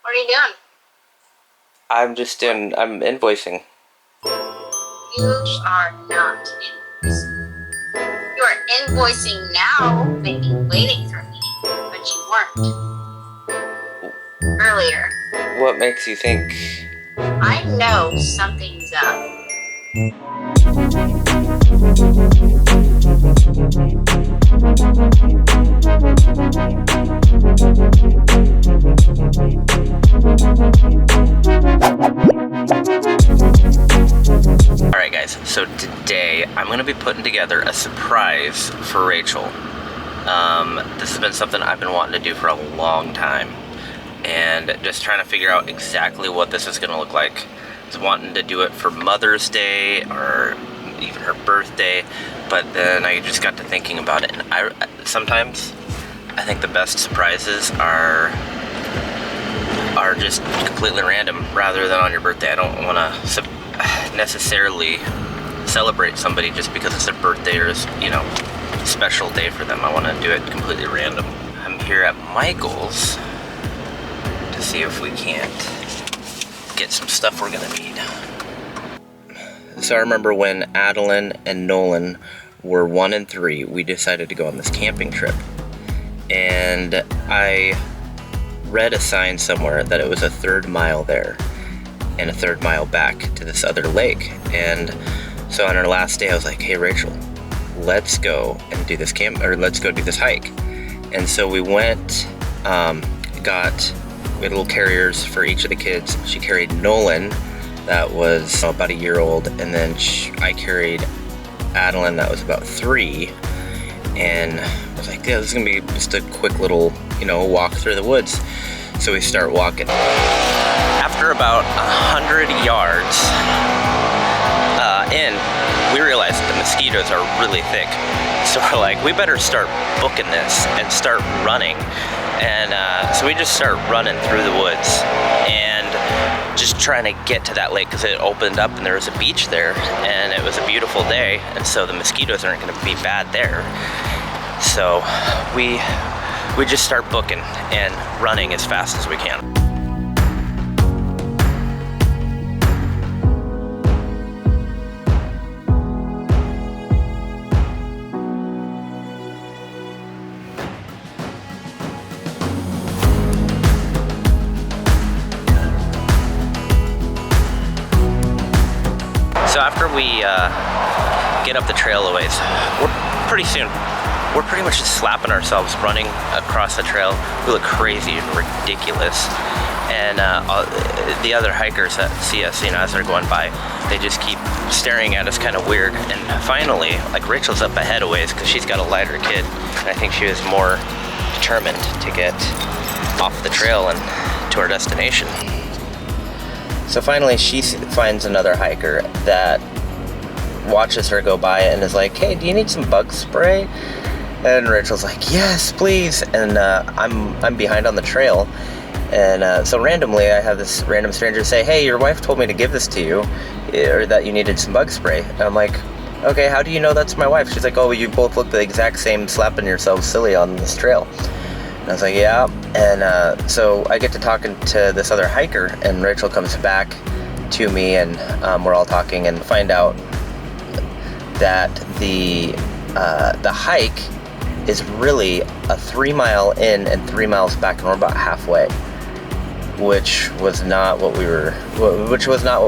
What are you doing? I'm invoicing. You are not invoicing. You are invoicing now, maybe waiting for me, but you weren't earlier. What makes you think? I know something's up. Alright guys, so today I'm going to be putting together a surprise for Rachel. This has been something I've been wanting to do for a long time, and just trying to figure out exactly what this is going to look like. I was wanting to do it for Mother's Day or even her birthday, but then I just got to thinking about it, and sometimes I think the best surprises are just completely random rather than on your birthday. I don't want to necessarily celebrate somebody just because it's their birthday or, you know, special day for them. I want to do it completely random. I'm here at Michael's to see if we can't get some stuff we're gonna need. So I remember when Adeline and Nolan were 1 and 3, we decided to go on this camping trip, and I read a sign somewhere that it was a 3rd mile there and a 3rd mile back to this other lake. And so on our last day I was like, hey Rachel, let's go and do this let's go do this hike. And so we went, we had little carriers for each of the kids. She carried Nolan, that was about 1 year old, and then I carried Adeline, that was about 3. And I was like, yeah, this is gonna be just a quick little, walk through the woods. So we start walking. After about 100 yards in, we realized that the mosquitoes are really thick. So we're like, we better start booking this and start running. And so we just start running through the woods and just trying to get to that lake, because it opened up and there was a beach there, and it was a beautiful day, and so the mosquitoes aren't going to be bad there. So we just start booking and running as fast as we can. So after we get up the trail a ways, we're pretty much just slapping ourselves running across the trail. We look crazy and ridiculous. And the other hikers that see us, as they're going by, they just keep staring at us kind of weird. And finally, like, Rachel's up ahead a ways because she's got a lighter kid, and I think she was more determined to get off the trail and to our destination. So finally she finds another hiker that watches her go by and is like, hey, do you need some bug spray? And Rachel's like, yes, please. And I'm behind on the trail. And so randomly I have this random stranger say, hey, your wife told me to give this to you, or that you needed some bug spray. And I'm like, okay, how do you know that's my wife? She's like, oh, you both look the exact same, slapping yourselves silly on this trail. And I was like, yeah. And so I get to talking to this other hiker, and Rachel comes back to me, and we're all talking, and find out that the hike is really a 3 mile in and 3 miles back, and we're about halfway, which was not what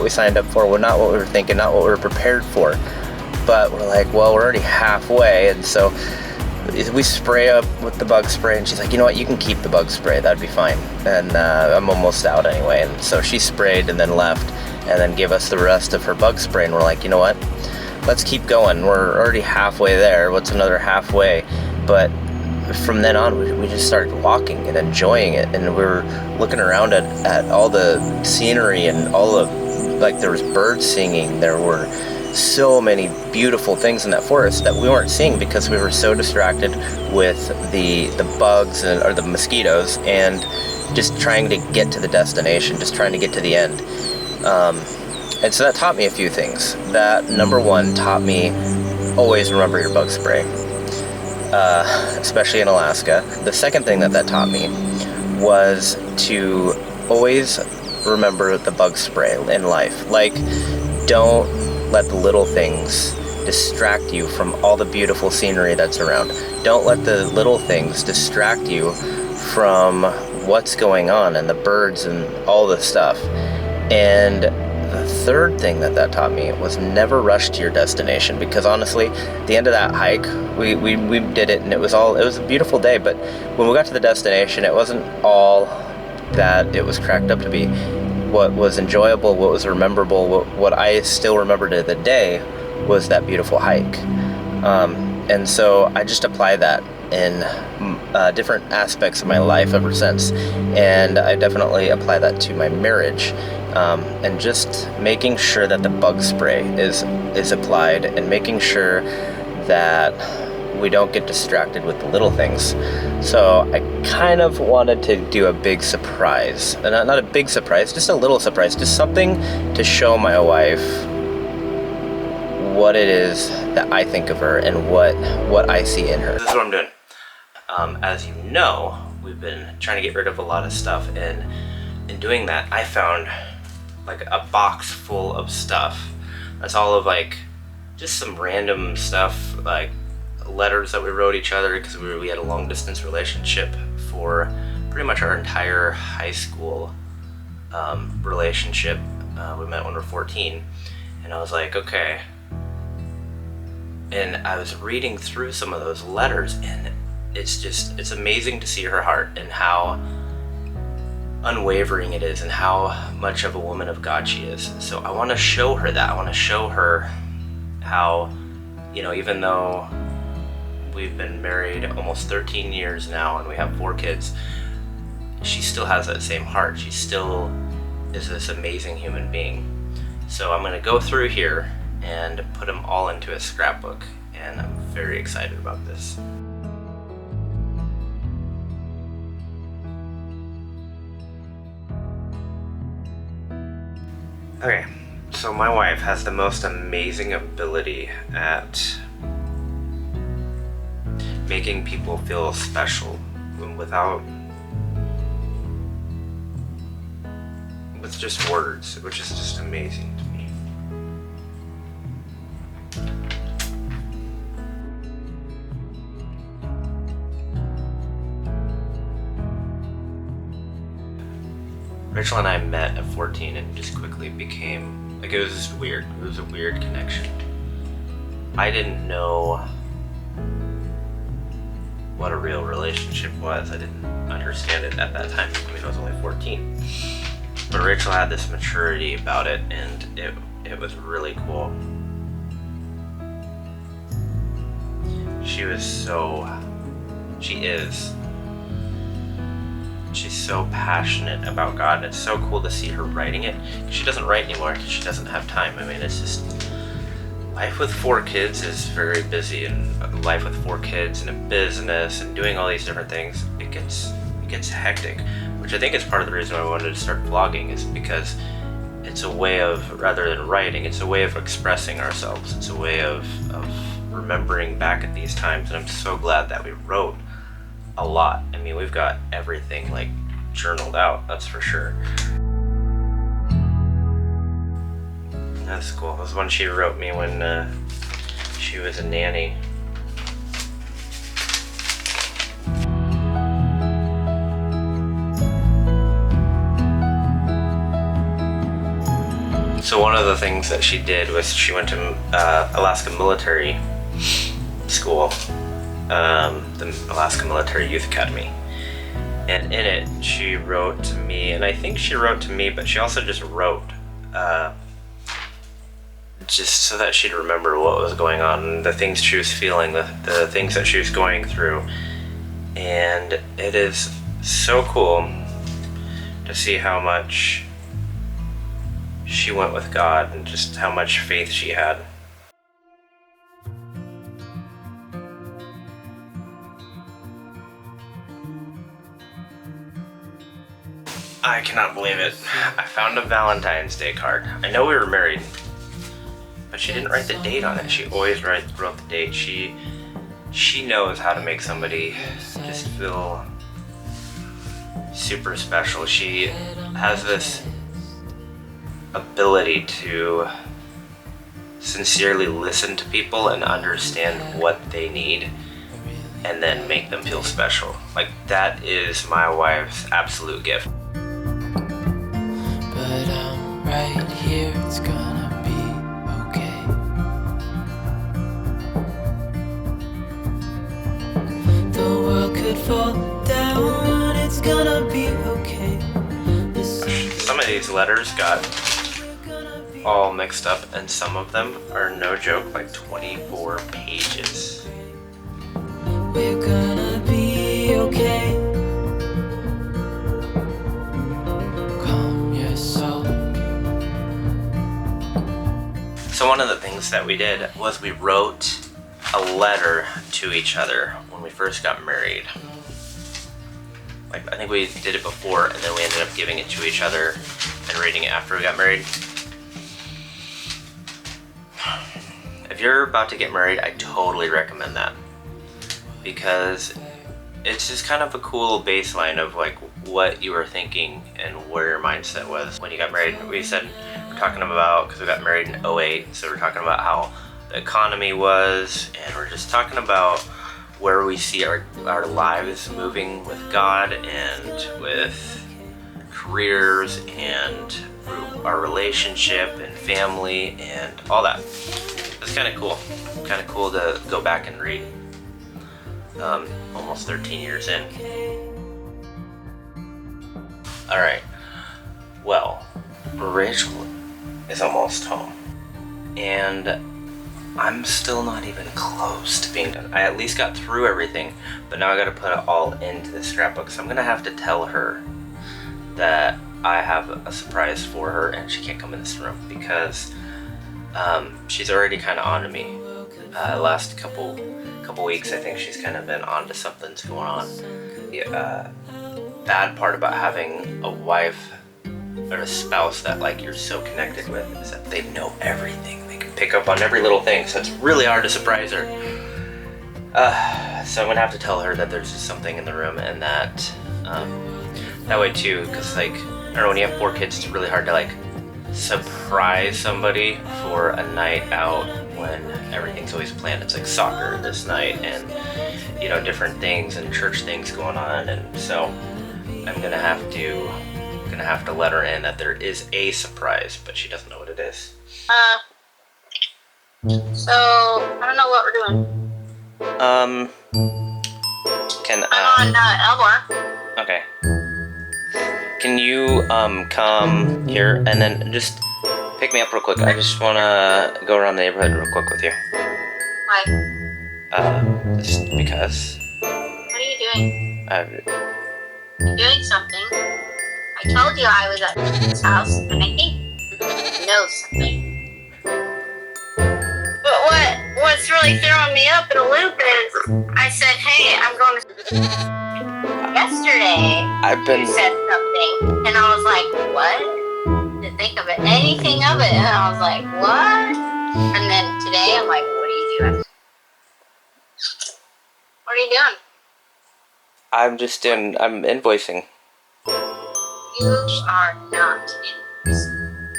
we signed up for, not what we were thinking, not what we were prepared for. But we're like, well, we're already halfway, and so we spray up with the bug spray, and she's like, you know what, you can keep the bug spray, that'd be fine. And I'm almost out anyway. And so she sprayed and then left, and then gave us the rest of her bug spray, and we're like, you know what, let's keep going, we're already halfway there, what's another halfway? But from then on, we just started walking and enjoying it, and we were looking around at all the scenery and all of, like, there was birds singing, there were so many beautiful things in that forest that we weren't seeing because we were so distracted with the bugs or the mosquitoes, and just trying to get to the destination, just trying to get to the end. And so that taught me a few things. That, number one, taught me always remember your bug spray, especially in Alaska. The second thing that taught me was to always remember the bug spray in life. Like, don't let the little things distract you from all the beautiful scenery that's around. Don't let the little things distract you from what's going on and the birds and all the stuff. And the third thing that taught me was never rush to your destination, because honestly, at the end of that hike, we did it, and it was a beautiful day, but when we got to the destination, it wasn't all that it was cracked up to be. What was enjoyable, what was rememberable, what I still remember to the day was that beautiful hike. And so I just apply that in different aspects of my life ever since, and I definitely apply that to my marriage, and just making sure that the bug spray is applied, and making sure that we don't get distracted with the little things. So I kind of wanted to do a big surprise, not a big surprise, just a little surprise, just something to show my wife what it is that I think of her and what I see in her. This is what I'm doing. As you know, we've been trying to get rid of a lot of stuff, and in doing that, I found like a box full of stuff. That's all of like just some random stuff, like letters that we wrote each other, because we had a long distance relationship for pretty much our entire high school relationship. We met when we were 14, and I was like, okay. And I was reading through some of those letters, and it's amazing to see her heart and how unwavering it is, and how much of a woman of God she is. So I want to show her that. I want to show her how, you know, even though we've been married almost 13 years now and we have 4 kids, she still has that same heart. She still is this amazing human being. So I'm going to go through here and put them all into a scrapbook, and I'm very excited about this. Okay, so my wife has the most amazing ability at making people feel special with just words, which is just amazing to me. Rachel and I met at 14 and just quickly became, like, it was just weird. It was a weird connection. I didn't know what a real relationship was. I didn't understand it at that time. I mean, I was only 14. But Rachel had this maturity about it, and it was really cool. She's so passionate about God, and it's so cool to see her writing it. She doesn't write anymore because she doesn't have time. I mean, it's just, life with 4 kids is very busy, and life with 4 kids and a business and doing all these different things, it gets hectic, which I think is part of the reason why I wanted to start vlogging, is because it's a way of, rather than writing, it's a way of expressing ourselves. It's a way of remembering back at these times, and I'm so glad that we wrote a lot. I mean, we've got everything like journaled out, that's for sure. That's cool. It was one she wrote me when she was a nanny. So one of the things that she did was she went to Alaska Military School, the Alaska Military Youth Academy. And in it, she wrote to me, and I think she wrote to me, but she also just wrote, just so that she'd remember what was going on, the things she was feeling, the things that she was going through. And it is so cool to see how much she went with God and just how much faith she had. I cannot believe it. I found a Valentine's Day card. I know we were married, but she didn't write the date on it. She always wrote the date. She knows how to make somebody just feel super special. has this ability to sincerely listen to people and understand what they need and then make them feel special. Like, that is my wife's absolute gift. But I'm right here, it's gonna be okay. The world could fall down, it's gonna be okay. Some of these letters got all mixed up, and some of them are, no joke, like 24 pages. We're gonna be okay. Calm your soul. So one of the things that we did was we wrote a letter to each other when we first got married. Like, I think we did it before, and then we ended up giving it to each other and reading it after we got married. If you're about to get married, I totally recommend that, because it's just kind of a cool baseline of like what you were thinking and where your mindset was when you got married. We said we're talking about, because we got married in 08, so we're talking about how the economy was, and we're just talking about where we see our lives moving with God and with careers and our relationship and family and all that. It's kind of cool. Kind of cool to go back and read. Almost 13 years in. Alright. Well, Rachel is almost home. And I'm still not even close to being done. I at least got through everything, but now I gotta put it all into the scrapbook. So I'm gonna have to tell her that I have a surprise for her and she can't come in this room, because she's already kind of onto me. Last couple weeks, I think she's kind of been onto something's going on. The bad part about having a wife or a spouse that like you're so connected with is that they know everything. They can pick up on every little thing, so it's really hard to surprise her. So I'm gonna have to tell her that there's just something in the room, and that that way too, because like, I don't know, when you have 4 kids, it's really hard to like surprise somebody for a night out when everything's always planned. It's like soccer this night, and you know, different things and church things going on, and so I'm gonna have to let her in that there is a surprise, but she doesn't know what it is. So I don't know what we're doing. Can I'm on Elmore. Okay. Can you come here and then just pick me up real quick? I just wanna go around the neighborhood real quick with you. Why? Just because. What are you doing? You're doing something. I told you I was at his house, and I think he knows something. But what's really throwing me up in a loop is I said, hey, I'm going to... Yesterday, you said something, and I was like, what? Didn't think of it, anything of it, and I was like, what? And then today, I'm like, what are you doing? What are you doing? I'm invoicing. You are not invoicing.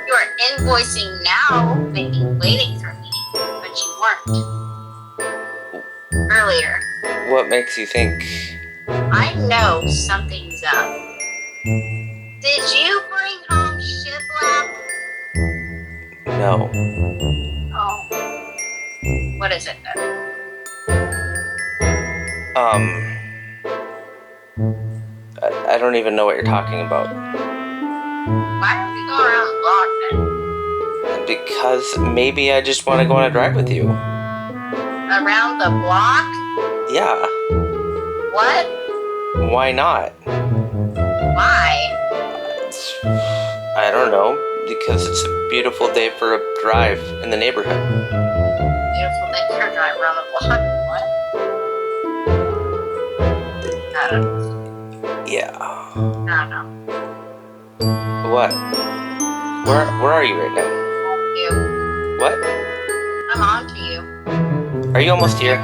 You are invoicing now, maybe waiting for me, but you weren't earlier. What makes you think? I know something's up. Did you bring home shiplap? No. Oh. What is it then? I don't even know what you're talking about. Why don't we go around the block then? Because maybe I just want to go on a drive with you. Around the block? Yeah. What? Why not? Why? I don't know. Because it's a beautiful day for a drive in the neighborhood. Beautiful day for a drive around the block. What? I don't know. Yeah. I don't know. What? Where are you right now? You. What? I'm on to you. Are you almost here?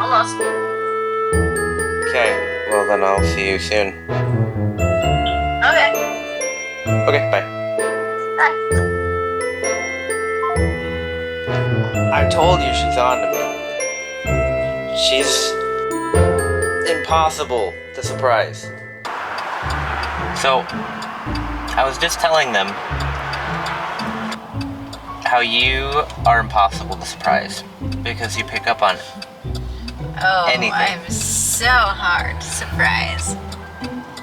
Almost. Okay. Well, then I'll see you soon. Okay, bye. Bye. I told you she's on to me. She's impossible to surprise. So, I was just telling them how you are impossible to surprise because you pick up on anything. I'm so hard to surprise.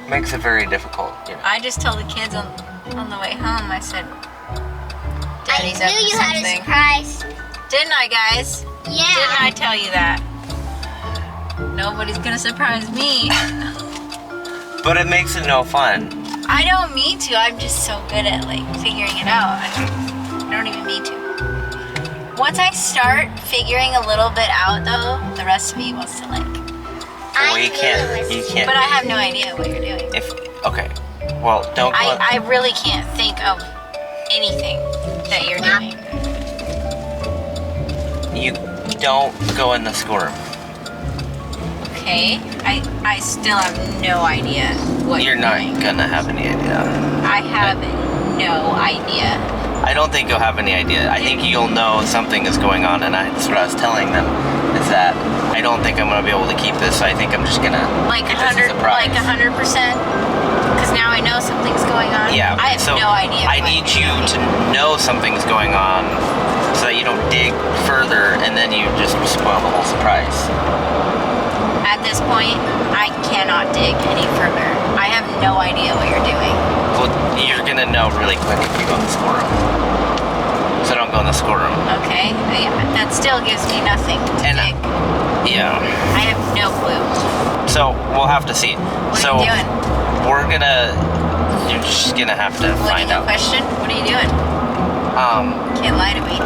Makes it very difficult, you know. I just told the kids on the way home, I said, Daddy's I up knew to you had a something. surprise. Didn't I, guys? Yeah. Didn't I tell you that? Nobody's gonna surprise me. But it makes it no fun. I don't mean to. I'm just so good at like figuring it out. I don't even mean to. Once I start figuring a little bit out, though, the rest of me wants to like. Well, you can't. But I have no idea what you're doing. Okay. Well, don't go. I really can't think of anything that you're doing. You don't go in the schoolroom. Okay. I still have no idea what You're not doing. gonna have any idea. I have no idea. I don't think you'll have any idea. I think you'll know something is going on, and that's what I was telling them, is that I don't think I'm gonna be able to keep this, so I think I'm just gonna Like keep this as a 100, surprise. like 100%. Because now I know something's going on. Yeah. I have so no idea. I need you to know something's going on, so that you don't dig further, and then you just spoil the whole surprise. At this point, I cannot dig any further. I have no idea what you're doing. Well, you're gonna know really quick if you go in the schoolroom. So don't go in the schoolroom. Okay? That still gives me nothing to And dig. yeah. I have no clue. So we'll have to see. What so are you doing? You're just gonna have to find Leading a out. question? What are you doing? Can't lie to me.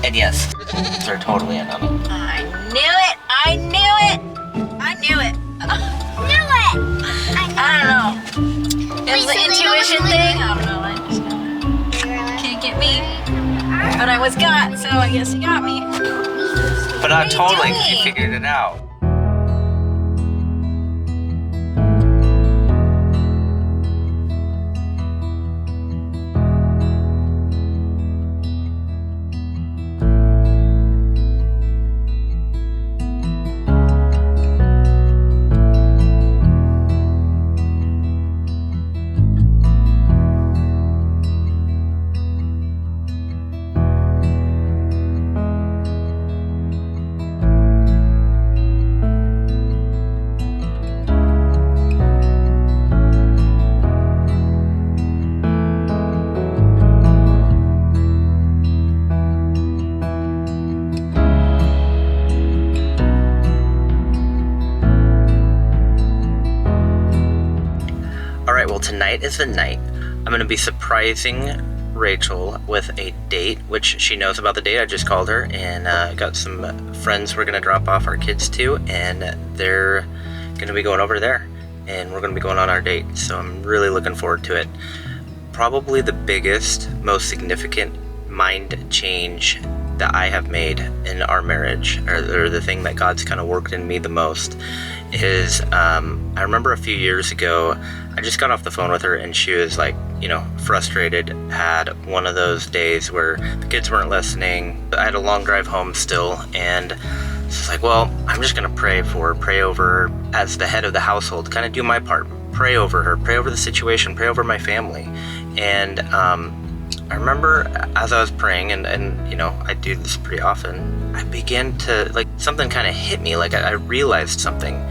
And yes, they're totally in on it. I knew it! I knew it! I knew it! Knew it. I don't know. It was Wait, an so they intuition don't thing. really- I don't know. I just can't get me. But I was got, so I guess you got me. But not What are you totally, 'cause you doing? figured it out. Alright, well tonight is the night. I'm going to be surprising Rachel with a date, which she knows about the date. I just called her and got some friends we're going to drop off our kids to, and they're going to be going over there. And we're going to be going on our date, so I'm really looking forward to it. Probably the biggest, most significant mind change that I have made in our marriage, or the thing that God's kind of worked in me the most, is I remember a few years ago, I just got off the phone with her and she was like, frustrated, had one of those days where the kids weren't listening. I had a long drive home still, and she's like, well, I'm just gonna pray over her as the head of the household, kind of do my part, pray over her, pray over the situation, pray over my family. And I remember as I was praying, and I do this pretty often, I began to, something kind of hit me, I realized something.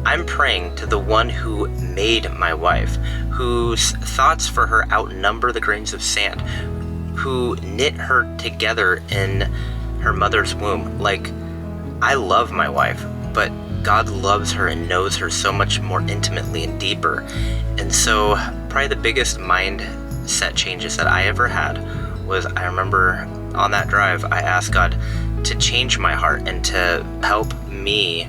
I'm praying to the one who made my wife, whose thoughts for her outnumber the grains of sand, who knit her together in her mother's womb. I love my wife, but God loves her and knows her so much more intimately and deeper. And so probably the biggest mindset changes that I ever had was, I remember on that drive, I asked God to change my heart and to help me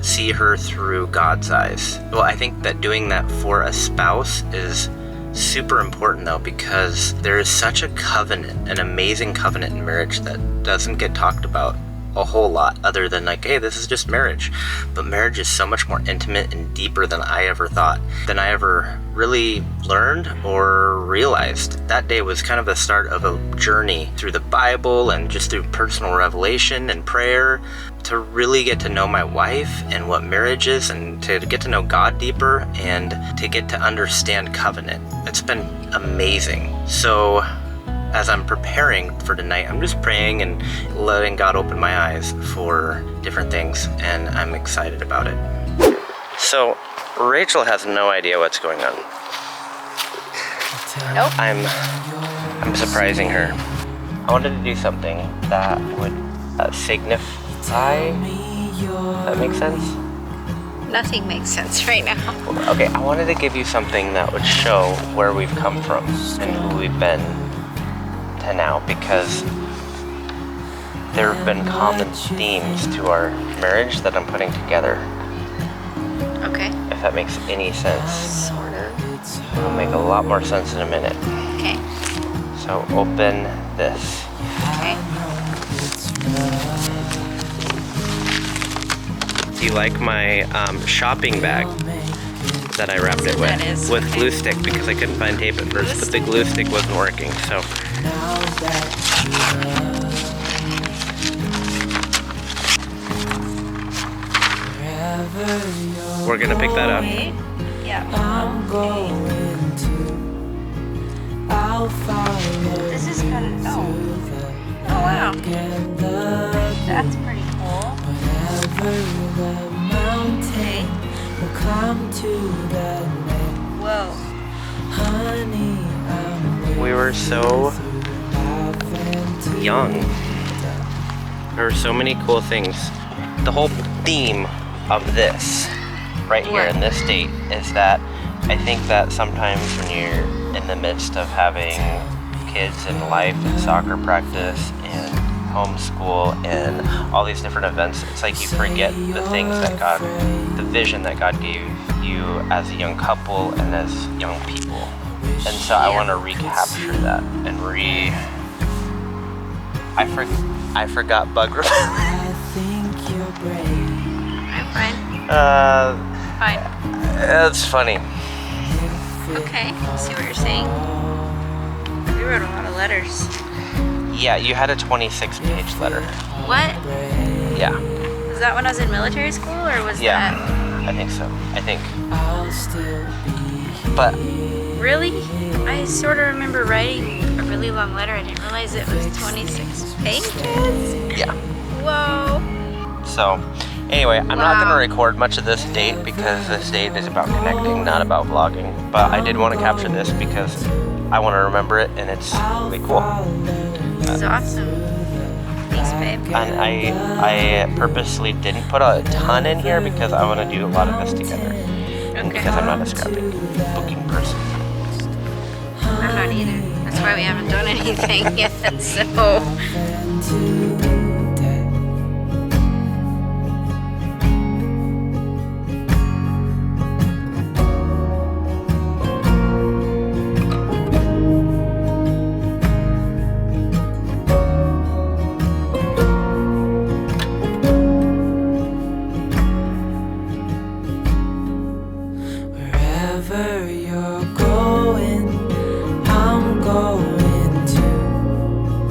see her through God's eyes. Well, I think that doing that for a spouse is super important though, because there is such a covenant, an amazing covenant in marriage that doesn't get talked about a whole lot other than like, hey, this is just marriage. But marriage is so much more intimate and deeper than I ever thought, than I ever really learned or realized. That day was kind of the start of a journey through the Bible and just through personal revelation and prayer to really get to know my wife and what marriage is, and to get to know God deeper and to get to understand covenant. It's been amazing. So as I'm preparing for tonight, I'm just praying and letting God open my eyes for different things, and I'm excited about it. So Rachel has no idea what's going on. Nope. I'm surprising her. I wanted to do something that would signify. That makes sense? Nothing makes sense right now. Okay, I wanted to give you something that would show where we've come from and who we've been to now, because there have been common themes to our marriage that I'm putting together. Okay. If that makes any sense. Sort of. It'll make a lot more sense in a minute. Okay. So open this. Okay. Do you like my shopping bag that I wrapped it That with? is, With okay. glue stick, because I couldn't find tape at first, but the glue stick wasn't working, so. We're gonna pick that up. Okay. Yeah. Okay. This is kind of, oh wow. That's pretty cool. Okay. Whoa. We were so young. There were so many cool things. The whole theme of this, right here in this state, is that I think that sometimes when you're in the midst of having kids and life and soccer practice and homeschool and all these different events, it's like you forget the things that God, the vision that God gave you as a young couple and as young people. And so I want to recapture that and I forgot bug repellent. I'm fine. Fine. That's funny. Okay. I see what you're saying. We wrote a lot of letters. Yeah, you had a 26-page letter. What? Yeah. Was that when I was in military school, or was Yeah, that? I think so. I think. But Really? I sort of remember writing a really long letter. I didn't realize it was 26 pages. yeah. Whoa. So anyway, I'm not going to Wow. record much of this date because this date is about connecting, not about vlogging. But I did want to capture this because I want to remember it, and it's really cool. This is awesome. Thanks, babe. And I purposely didn't put a ton in here because I want to do a lot of this together. And because I'm not a scrapbooking person. I'm not either. That's why we haven't done anything yet, so.